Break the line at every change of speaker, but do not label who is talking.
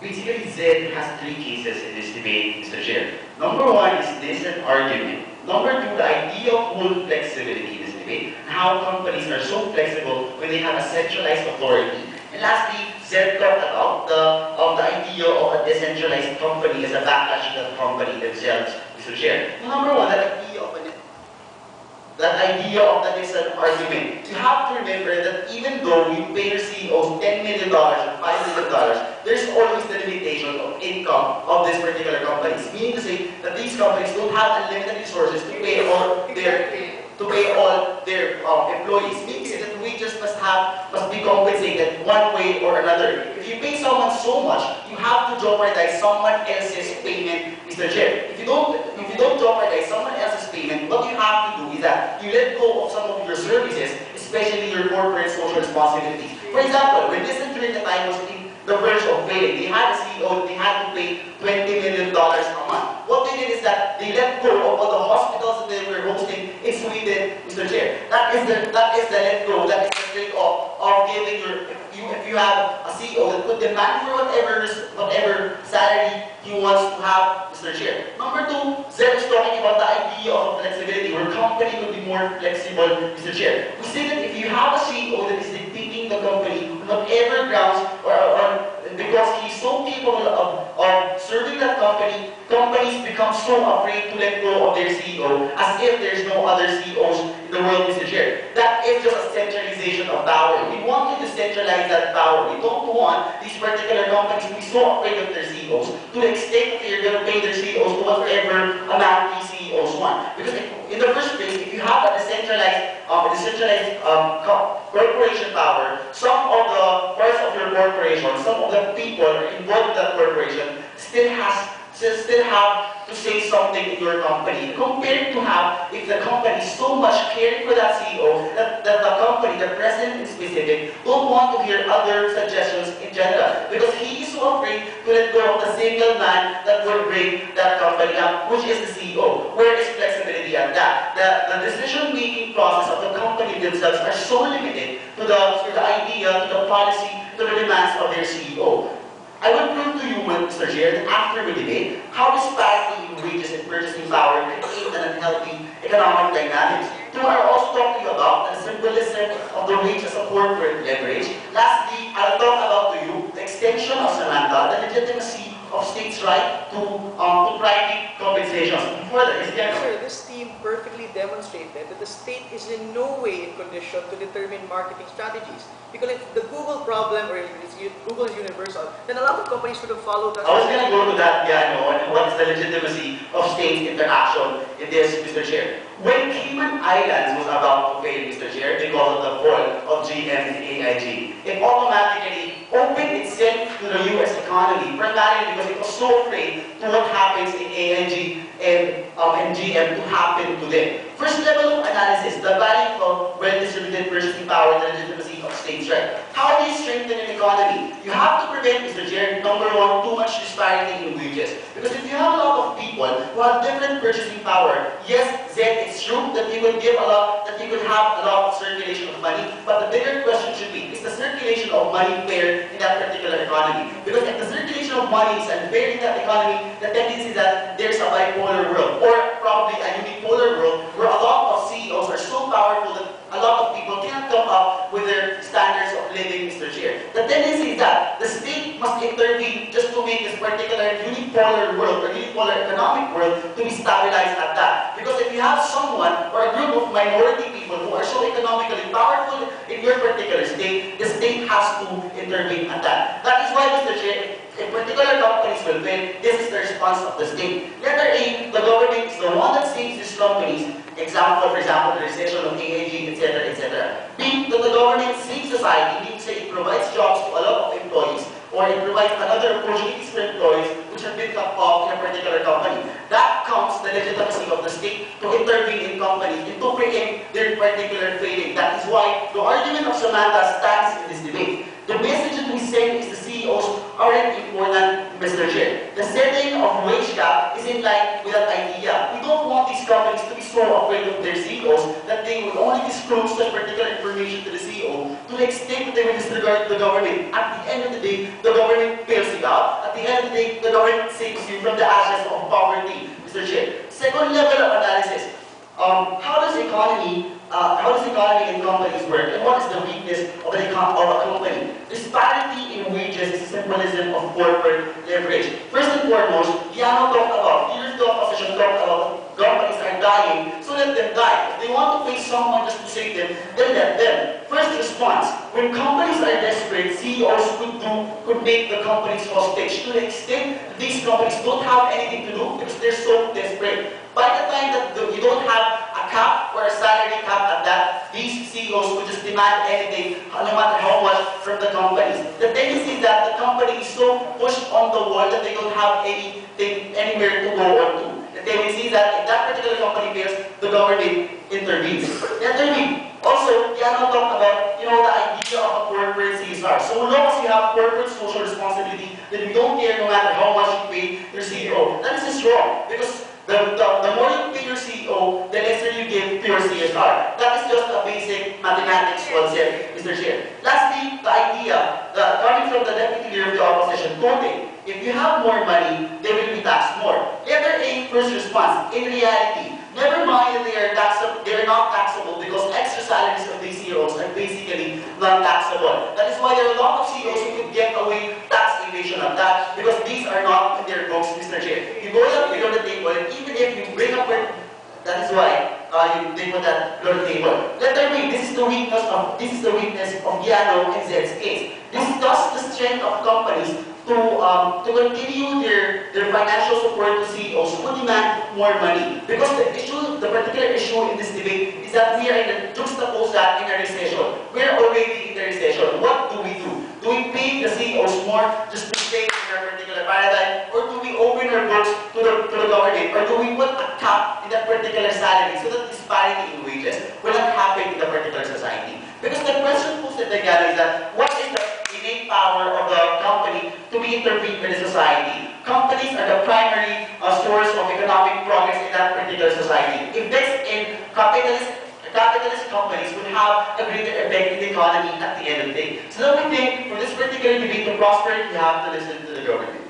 Basically, Z has three cases in this debate, Mr. Chair. Number one is this an argument. Number two, the idea of full flexibility in this debate, and how companies are so flexible when they have a centralized authority. And lastly, Z talked about the idea of a decentralized company as a backlash to the company themselves, Mr. Chair. Number one, that idea of that is an argument. You have to remember that even though you pay your CEOs $10 million or $5 million, there's always the limitation of income of these particular companies. Meaning to say that these companies don't have unlimited resources to pay all their employees. Meaning that wages must be compensated one way or another. If you pay someone so much, you have to jeopardize someone else's payment, Mr. Chair. If you don't jeopardize someone else's payment, what you have to do is that you let go of some of your services, especially your corporate social responsibilities. For example, when this during the time was in the verge of failing, they had a CEO, they had to pay $20 million a month. What they did is that they let go of all the hospitals that they were hosting in Sweden, Mr. Chair. That is the let go, that is the trade-off of giving if you have a CEO that could demand for whatever salary he wants to have, Mr. Chair. Number two, Zed was talking about the idea of flexibility, where company could be more flexible, Mr. Chair. We say that if you have a CEO that is dictating the company on whatever grounds or because he's so capable of serving that company, companies become so afraid to let go of their CEO as if there's no other CEOs in the world, Mr. Chair. That is just a centralization of power. We want to decentralize that power. We don't want these particular companies to be so afraid of their CEOs to the extent that they're going to pay their CEOs to whatever amount these CEOs want. Because in the first place, if you have a decentralized corporation power, some of the parts of your corporation, some of the people involved in that corporation still have to say something in your company, compared to have if the company is so much caring for that CEO that the company, the president in specific, don't want to hear other suggestions in general, because he is so afraid to let go of the single man that will bring that company up, which is the CEO. Where is flexibility at that? The decision-making process of the company themselves are so limited to the idea, to the policy, to the demands of their CEO. I will prove to you, Mr. Chair, that after we debate, how disparity in wages and purchasing power create an unhealthy economic dynamics. Two, I will also talk to you about the symbolism of the wage as a corporate leverage. Lastly, I'll talk about to you the extension of Samantha, the legitimacy of states' right to private compensations. Before that,
Sir, this team perfectly demonstrated that the state is in no way in condition to determine marketing strategies. Because if the Google problem, or if Google is universal, then a lot of companies would have followed that.
I was going to go to that, and what is the legitimacy of state interaction in this, Mr. Chair? When Cayman Islands was about to fail, Mr. Chair, because of the fall of GM and AIG, it automatically opened itself to the U.S. economy, primarily because it was so afraid to what happens in AIG and GM to happen to them. First level of analysis, the value of well-distributed purchasing power and the legitimacy of states' right. How do you strengthen an economy? You have to prevent, Mr. Chair, number one, too much disparity in wages. Because if you have a lot of people who have different purchasing power, yes, Zed, it's true that you could have a lot of circulation of money, but the bigger question should be, is the circulation of money fair in that particular economy? Because if the circulation of money is unfair in that economy, the tendency is that there's a bipolar world, or probably a unipolar world, where a lot of CEOs are so powerful that a lot of people cannot come up with their standards of living, Mr. Chair. The tendency is that the state must intervene just to make this particular unipolar world, or unipolar economic world, to be stabilized at that. Because if you have someone, or a group of minority people who are so economically powerful in your particular state, the state has to intervene at that. That is why, Mr. Chair, if particular companies will fail, this is the response of the state. Letter A, the government is the one that saves these companies. For example, the recession of AIG, etc., etc. B, that the government saves society, means that it provides jobs to a lot of employees, or it provides another opportunities for employees which have been cut off in a particular company. That comes the legitimacy of the state to intervene in companies and to preempt their particular failing. That is why the argument of Samantha stands in this debate. The message that we send is the CEOs aren't important, Mr. Chair. The setting of wage cap is in line with that idea. We don't want these companies to be so afraid of their CEOs that they will only disclose such particular information to the CEO to the extent that they will disregard the government. At the end of the day, the government bails you out. At at the end of the day, the government saves you from the ashes of poverty, Mr. Chair. Second level of analysis. How does economy and companies work, and what is the weakness of a company? Disparity in wages is a symbolism of corporate leverage. First and foremost, Yano talked about, leaders of the opposition talked about companies are dying, so let them die. If they want to pay someone just to save them, then let them. First response, when companies are desperate, CEOs could make the companies hostage to the extent that these companies don't have anything to do because they're so desperate. By the time that you don't have a cap or a salary cap at that, these CEOs would just demand anything, no matter how much, from the companies. The tendency is that the company is so pushed on the wall that they don't have anything anywhere to go on to. The tendency is that if that particular company fails, the government intervenes. Also, Yano talked about, the idea of a corporate CSR. So long as you have corporate social responsibility, then you don't care no matter how much you pay your CEO. That is just wrong, because the more you pay your CEO, the lesser you give to your CSR. That is just a basic mathematics concept, Mr. Chair. Lastly, the idea that coming from the deputy leader of the opposition, quoting, if you have more money, they will be taxed more. Letter A, first response. In reality, never mind that they are not taxable because extra salaries of these CEOs are basically non-taxable. That is why there are a lot of CEOs who could get away tax evasion of that, because these are not in their books, Mr. Chair. You go up below the table, and even if you bring up that is why they put that below the table. Letter B, this is the weakness of Giano and Zed's case. This is thus the strength of companies to continue their financial support to CEOs who demand more money. Because the particular issue in this debate is that we are juxtapose that in a recession. We are already in the recession. What do? Do we pay the CEOs more just to stay in our particular paradigm, or do we open our books to the government, or do we put a cap in that particular salary so that disparity in wages will not happen in the particular society? Because the question posed again is that what is the innate power of the company to be intervened with the society? Companies are the primary source of economic progress in that particular society. Invest in capitalist companies would have a greater effect in the economy at the end of the day. So then we think, for this particular debate to prosper, you have to listen to the government.